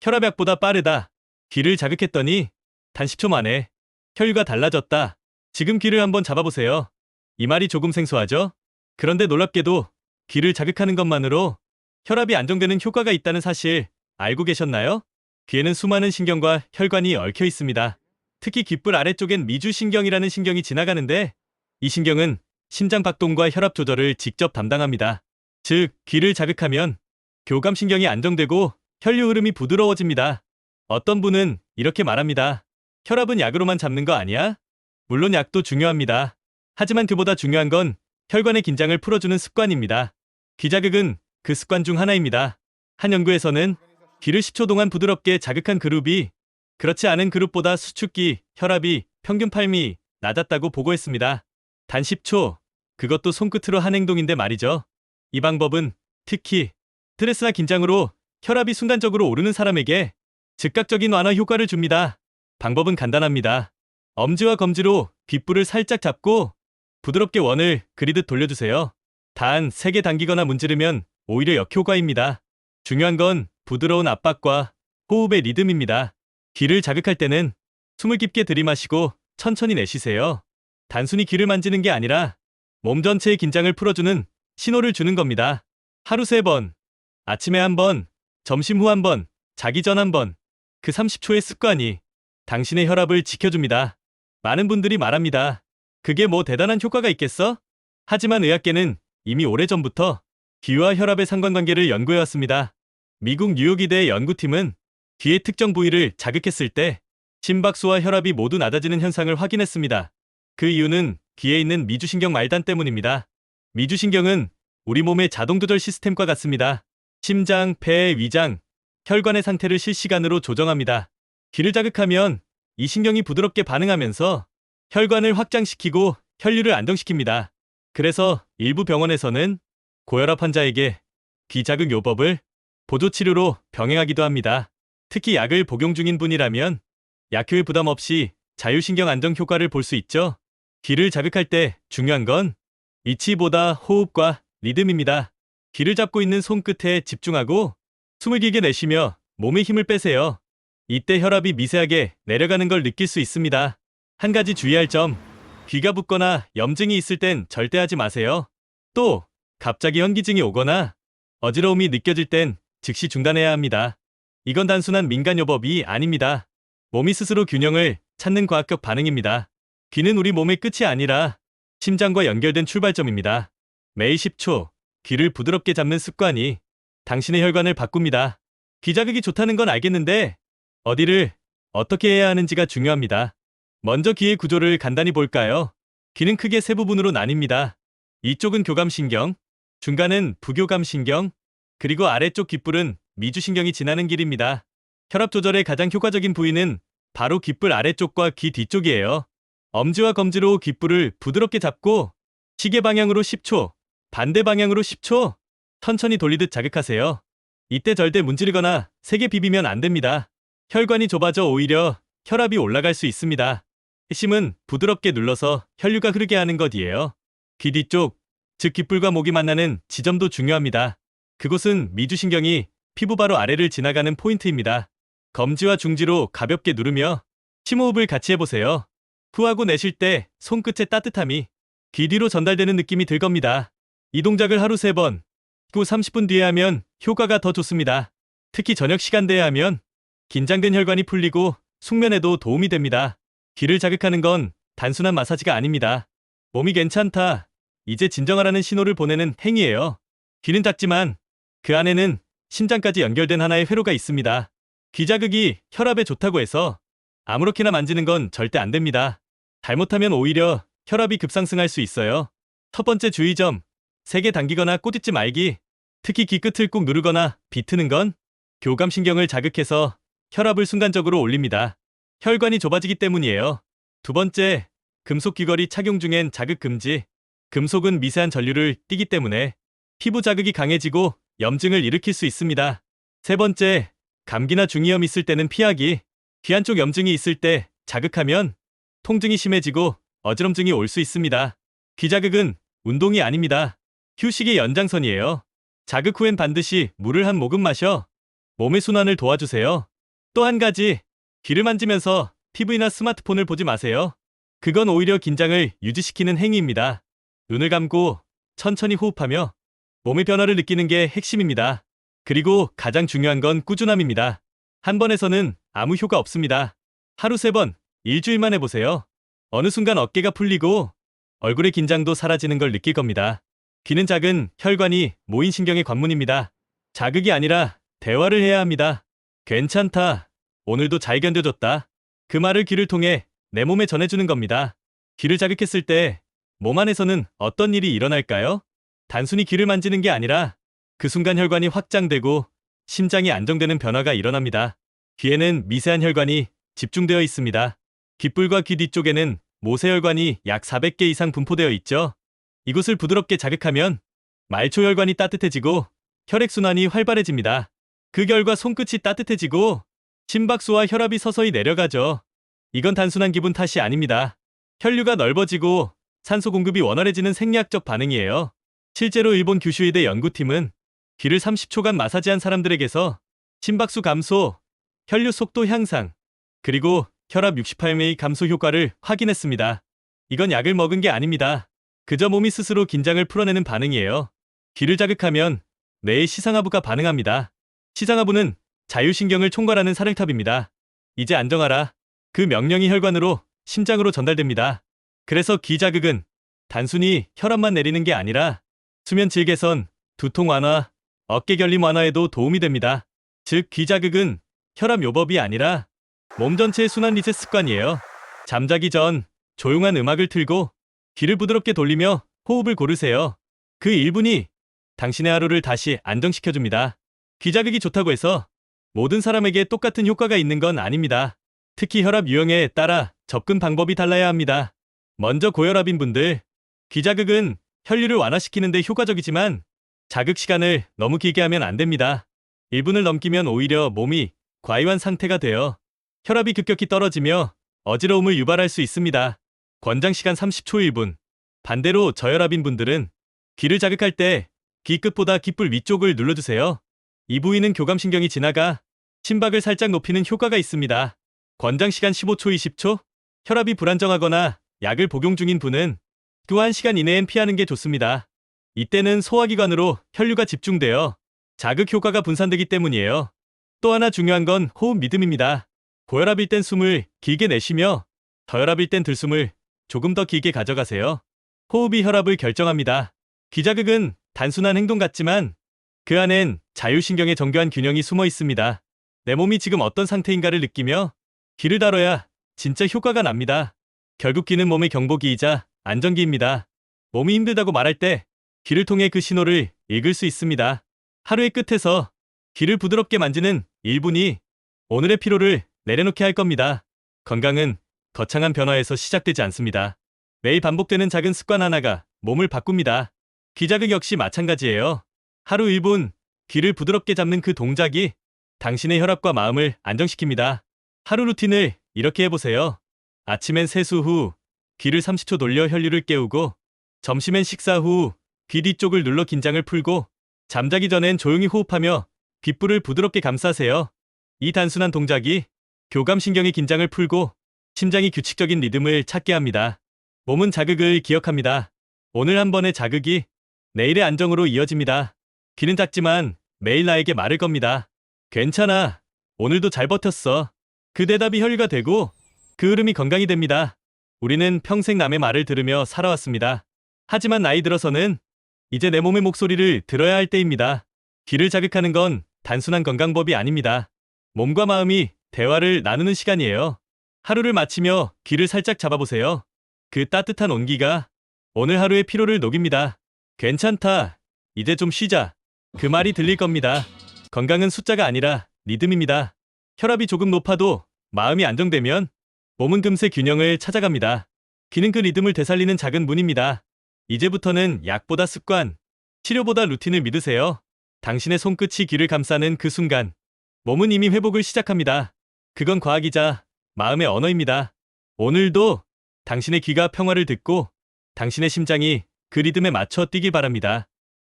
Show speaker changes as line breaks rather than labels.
혈압약보다 빠르다. 귀를 자극했더니 단 10초 만에 혈류가 달라졌다. 지금 귀를 한번 잡아보세요. 이 말이 조금 생소하죠? 그런데 놀랍게도 귀를 자극하는 것만으로 혈압이 안정되는 효과가 있다는 사실 알고 계셨나요? 귀에는 수많은 신경과 혈관이 얽혀 있습니다. 특히 귓불 아래쪽엔 미주신경이라는 신경이 지나가는데 이 신경은 심장 박동과 혈압 조절을 직접 담당합니다. 즉, 귀를 자극하면 교감신경이 안정되고 혈류 흐름이 부드러워집니다. 어떤 분은 이렇게 말합니다. 혈압은 약으로만 잡는 거 아니야? 물론 약도 중요합니다. 하지만 그보다 중요한 건 혈관의 긴장을 풀어주는 습관입니다. 귀 자극은 그 습관 중 하나입니다. 한 연구에서는 귀를 10초 동안 부드럽게 자극한 그룹이 그렇지 않은 그룹보다 수축기, 혈압이 평균 8미 낮았다고 보고했습니다. 단 10초, 그것도 손끝으로 한 행동인데 말이죠. 이 방법은 특히 스트레스나 긴장으로 혈압이 순간적으로 오르는 사람에게 즉각적인 완화 효과를 줍니다. 방법은 간단합니다. 엄지와 검지로 귓불을 살짝 잡고 부드럽게 원을 그리듯 돌려주세요. 단 3개 당기거나 문지르면 오히려 역효과입니다. 중요한 건 부드러운 압박과 호흡의 리듬입니다. 귀를 자극할 때는 숨을 깊게 들이마시고 천천히 내쉬세요. 단순히 귀를 만지는 게 아니라 몸 전체의 긴장을 풀어주는 신호를 주는 겁니다. 하루 3번, 아침에 1번, 점심 후 1번, 자기 전 1번. 그 30초의 습관이 당신의 혈압을 지켜줍니다. 많은 분들이 말합니다. 그게 뭐 대단한 효과가 있겠어? 하지만 의학계는 이미 오래전부터 귀와 혈압의 상관관계를 연구해왔습니다. 미국 뉴욕의대 연구팀은 귀의 특정 부위를 자극했을 때 심박수와 혈압이 모두 낮아지는 현상을 확인했습니다. 그 이유는 귀에 있는 미주신경 말단 때문입니다. 미주신경은 우리 몸의 자동조절 시스템과 같습니다. 심장, 폐, 위장, 혈관의 상태를 실시간으로 조정합니다. 귀를 자극하면 이 신경이 부드럽게 반응하면서 혈관을 확장시키고 혈류를 안정시킵니다. 그래서 일부 병원에서는 고혈압 환자에게 귀 자극 요법을 보조치료로 병행하기도 합니다. 특히 약을 복용 중인 분이라면 약효에 부담 없이 자율신경 안정 효과를 볼 수 있죠. 귀를 자극할 때 중요한 건 위치보다 호흡과 리듬입니다. 귀를 잡고 있는 손끝에 집중하고 숨을 길게 내쉬며 몸에 힘을 빼세요. 이때 혈압이 미세하게 내려가는 걸 느낄 수 있습니다. 한 가지 주의할 점, 귀가 붓거나 염증이 있을 땐 절대 하지 마세요. 또 갑자기 현기증이 오거나 어지러움이 느껴질 땐 즉시 중단해야 합니다. 이건 단순한 민간요법이 아닙니다. 몸이 스스로 균형을 찾는 과학적 반응입니다. 귀는 우리 몸의 끝이 아니라 심장과 연결된 출발점입니다. 매일 10초, 귀를 부드럽게 잡는 습관이 당신의 혈관을 바꿉니다. 귀 자극이 좋다는 건 알겠는데 어디를 어떻게 해야 하는지가 중요합니다. 먼저 귀의 구조를 간단히 볼까요? 귀는 크게 세 부분으로 나뉩니다. 이쪽은 교감신경, 중간은 부교감신경, 그리고 아래쪽 귓불은 미주신경이 지나는 길입니다. 혈압 조절에 가장 효과적인 부위는 바로 귓불 아래쪽과 귀 뒤쪽이에요. 엄지와 검지로 귓불을 부드럽게 잡고 시계 방향으로 10초, 반대 방향으로 10초, 천천히 돌리듯 자극하세요. 이때 절대 문지르거나 세게 비비면 안 됩니다. 혈관이 좁아져 오히려 혈압이 올라갈 수 있습니다. 핵심은 부드럽게 눌러서 혈류가 흐르게 하는 것이에요. 귀 뒤쪽, 즉 귓불과 목이 만나는 지점도 중요합니다. 그곳은 미주신경이 피부 바로 아래를 지나가는 포인트입니다. 검지와 중지로 가볍게 누르며 심호흡을 같이 해보세요. 후하고 내쉴 때 손끝의 따뜻함이 귀 뒤로 전달되는 느낌이 들 겁니다. 이 동작을 하루 3번, 후 30분 뒤에 하면 효과가 더 좋습니다. 특히 저녁 시간대에 하면 긴장된 혈관이 풀리고 숙면에도 도움이 됩니다. 귀를 자극하는 건 단순한 마사지가 아닙니다. 몸이 괜찮다, 이제 진정하라는 신호를 보내는 행위예요. 귀는 작지만 그 안에는 심장까지 연결된 하나의 회로가 있습니다. 귀 자극이 혈압에 좋다고 해서 아무렇게나 만지는 건 절대 안 됩니다. 잘못하면 오히려 혈압이 급상승할 수 있어요. 첫 번째 주의점, 세게 당기거나 꼬집지 말기. 특히 귀 끝을 꾹 누르거나 비트는 건 교감신경을 자극해서 혈압을 순간적으로 올립니다. 혈관이 좁아지기 때문이에요. 두 번째, 금속 귀걸이 착용 중엔 자극 금지. 금속은 미세한 전류를 띠기 때문에 피부 자극이 강해지고 염증을 일으킬 수 있습니다. 세 번째, 감기나 중이염 있을 때는 피하기. 귀 한쪽 염증이 있을 때 자극하면 통증이 심해지고 어지럼증이 올 수 있습니다. 귀 자극은 운동이 아닙니다. 휴식의 연장선이에요. 자극 후엔 반드시 물을 한 모금 마셔 몸의 순환을 도와주세요. 또 한 가지, 귀를 만지면서 TV나 스마트폰을 보지 마세요. 그건 오히려 긴장을 유지시키는 행위입니다. 눈을 감고 천천히 호흡하며 몸의 변화를 느끼는 게 핵심입니다. 그리고 가장 중요한 건 꾸준함입니다. 한 번에서는 아무 효과 없습니다. 하루 3번, 일주일만 해보세요. 어느 순간 어깨가 풀리고 얼굴의 긴장도 사라지는 걸 느낄 겁니다. 귀는 작은 혈관이 모인 신경의 관문입니다. 자극이 아니라 대화를 해야 합니다. 괜찮다. 오늘도 잘 견뎌줬다. 그 말을 귀를 통해 내 몸에 전해주는 겁니다. 귀를 자극했을 때 몸 안에서는 어떤 일이 일어날까요? 단순히 귀를 만지는 게 아니라 그 순간 혈관이 확장되고 심장이 안정되는 변화가 일어납니다. 귀에는 미세한 혈관이 집중되어 있습니다. 귓불과 귀 뒤쪽에는 모세혈관이 약 400개 이상 분포되어 있죠. 이곳을 부드럽게 자극하면 말초혈관이 따뜻해지고 혈액순환이 활발해집니다. 그 결과 손끝이 따뜻해지고 심박수와 혈압이 서서히 내려가죠. 이건 단순한 기분 탓이 아닙니다. 혈류가 넓어지고 산소 공급이 원활해지는 생리학적 반응이에요. 실제로 일본 규슈이대 연구팀은 귀를 30초간 마사지한 사람들에게서 심박수 감소, 혈류 속도 향상, 그리고 혈압 68ml 감소 효과를 확인했습니다. 이건 약을 먹은 게 아닙니다. 그저 몸이 스스로 긴장을 풀어내는 반응이에요. 귀를 자극하면 뇌의 시상하부가 반응합니다. 시상하부는 자율신경을 총괄하는 사령탑입니다. 이제 안정하라. 그 명령이 혈관으로 심장으로 전달됩니다. 그래서 귀 자극은 단순히 혈압만 내리는 게 아니라 수면 질 개선, 두통 완화, 어깨 결림 완화에도 도움이 됩니다. 즉, 귀 자극은 혈압 요법이 아니라 몸 전체의 순환 리셋 습관이에요. 잠자기 전 조용한 음악을 틀고 귀를 부드럽게 돌리며 호흡을 고르세요. 그 1분이 당신의 하루를 다시 안정시켜줍니다. 귀 자극이 좋다고 해서 모든 사람에게 똑같은 효과가 있는 건 아닙니다. 특히 혈압 유형에 따라 접근 방법이 달라야 합니다. 먼저 고혈압인 분들, 귀 자극은 혈류를 완화시키는 데 효과적이지만 자극 시간을 너무 길게 하면 안 됩니다. 1분을 넘기면 오히려 몸이 과이완 상태가 되어 혈압이 급격히 떨어지며 어지러움을 유발할 수 있습니다. 권장 시간 30초 1분. 반대로 저혈압인 분들은 귀를 자극할 때 귀 끝보다 귓불 위쪽을 눌러주세요. 이 부위는 교감신경이 지나가 심박을 살짝 높이는 효과가 있습니다. 권장 시간 15초 20초. 혈압이 불안정하거나 약을 복용 중인 분은 그 1시간 이내엔 피하는 게 좋습니다. 이때는 소화기관으로 혈류가 집중되어 자극 효과가 분산되기 때문이에요. 또 하나 중요한 건 호흡 리듬입니다. 고혈압일 땐 숨을 길게 내쉬며 저혈압일 땐 들숨을 조금 더 길게 가져가세요. 호흡이 혈압을 결정합니다. 귀 자극은 단순한 행동 같지만 그 안엔 자율신경의 정교한 균형이 숨어 있습니다. 내 몸이 지금 어떤 상태인가를 느끼며 귀를 다뤄야 진짜 효과가 납니다. 결국 귀는 몸의 경보기이자 안정기입니다. 몸이 힘들다고 말할 때 귀를 통해 그 신호를 읽을 수 있습니다. 하루의 끝에서 귀를 부드럽게 만지는 1분이 오늘의 피로를 내려놓게 할 겁니다. 건강은 거창한 변화에서 시작되지 않습니다. 매일 반복되는 작은 습관 하나가 몸을 바꿉니다. 귀 자극 역시 마찬가지예요. 하루 1분 귀를 부드럽게 잡는 그 동작이 당신의 혈압과 마음을 안정시킵니다. 하루 루틴을 이렇게 해보세요. 아침엔 세수 후 귀를 30초 돌려 혈류를 깨우고, 점심엔 식사 후 귀 뒤쪽을 눌러 긴장을 풀고, 잠자기 전엔 조용히 호흡하며 귓불을 부드럽게 감싸세요. 이 단순한 동작이 교감신경의 긴장을 풀고 심장이 규칙적인 리듬을 찾게 합니다. 몸은 자극을 기억합니다. 오늘 한 번의 자극이 내일의 안정으로 이어집니다. 귀는 작지만 매일 나에게 말을 겁니다. 괜찮아. 오늘도 잘 버텼어. 그 대답이 혈류가 되고 그 흐름이 건강이 됩니다. 우리는 평생 남의 말을 들으며 살아왔습니다. 하지만 나이 들어서는 이제 내 몸의 목소리를 들어야 할 때입니다. 귀를 자극하는 건 단순한 건강법이 아닙니다. 몸과 마음이 대화를 나누는 시간이에요. 하루를 마치며 귀를 살짝 잡아보세요. 그 따뜻한 온기가 오늘 하루의 피로를 녹입니다. 괜찮다. 이제 좀 쉬자. 그 말이 들릴 겁니다. 건강은 숫자가 아니라 리듬입니다. 혈압이 조금 높아도 마음이 안정되면 몸은 금세 균형을 찾아갑니다. 귀는 그 리듬을 되살리는 작은 문입니다. 이제부터는 약보다 습관, 치료보다 루틴을 믿으세요. 당신의 손끝이 귀를 감싸는 그 순간, 몸은 이미 회복을 시작합니다. 그건 과학이자 마음의 언어입니다. 오늘도 당신의 귀가 평화를 듣고 당신의 심장이 그 리듬에 맞춰 뛰길 바랍니다.